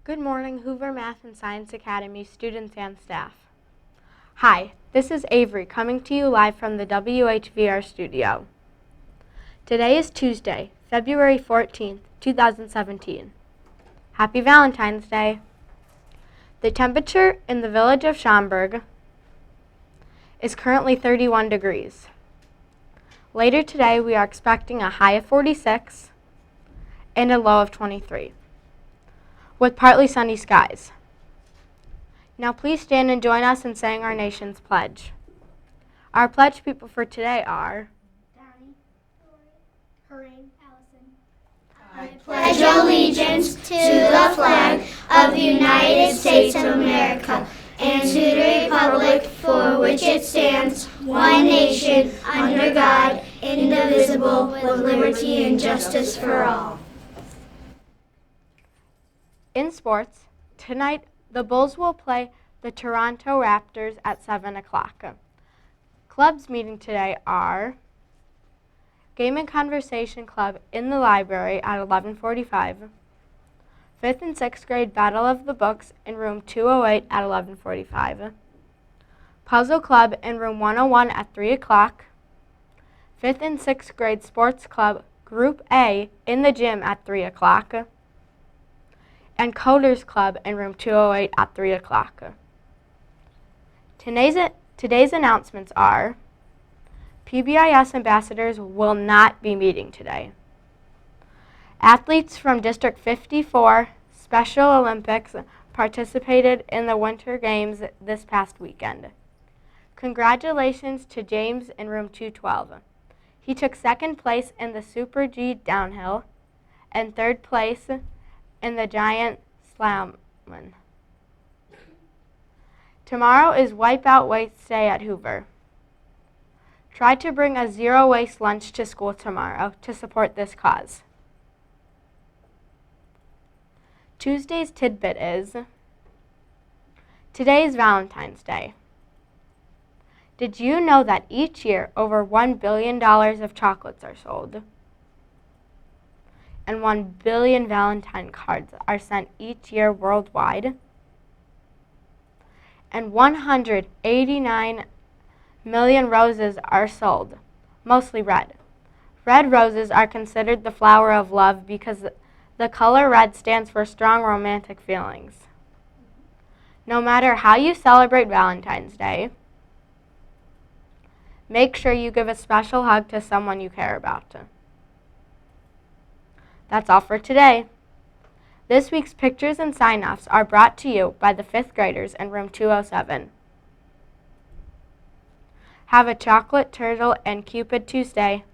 Good morning, Hoover Math and Science Academy students and staff. Hi, this is Avery coming to you live from the WHVR studio. Today is Tuesday, February 14th, 2017. Happy Valentine's Day. The temperature in the village of Schaumburg is currently 31 degrees. Later today, we are expecting a high of 46 and a low of 23. With partly sunny skies. Now please stand and join us in saying our nation's pledge. Our pledge people for today are Donnie, Lori, Corinne, Allison. I pledge allegiance to the flag of the United States of America and to the republic for which it stands, one nation, under God, indivisible, with liberty and justice for all. In sports, tonight the Bulls will play the Toronto Raptors at 7 o'clock. Clubs meeting today are Game and Conversation Club in the library at 11:45, 5th and 6th grade Battle of the Books in room 208 at 11:45, Puzzle Club in room 101 at 3 o'clock, 5th and 6th grade Sports Club Group A in the gym at 3 o'clock, and Coders Club in room 208 at 3 o'clock. Today's announcements are PBIS ambassadors will not be meeting today. Athletes from District 54 Special Olympics participated in the Winter Games this past weekend. Congratulations to James in room 212. He took second place in the Super G downhill and third place in the giant slalom. Tomorrow is Wipeout Waste Day at Hoover. Try to bring a zero-waste lunch to school tomorrow to support this cause. Tuesday's tidbit is, today is Valentine's Day. Did you know that each year over $1 billion of chocolates are sold? And 1 billion Valentine cards are sent each year worldwide. And 189 million roses are sold, mostly red. Red roses are considered the flower of love because the color red stands for strong romantic feelings. No matter how you celebrate Valentine's Day, make sure you give a special hug to someone you care about. That's all for today. This week's pictures and sign-offs are brought to you by the 5th graders in room 207. Have a chocolate turtle and Cupid Tuesday.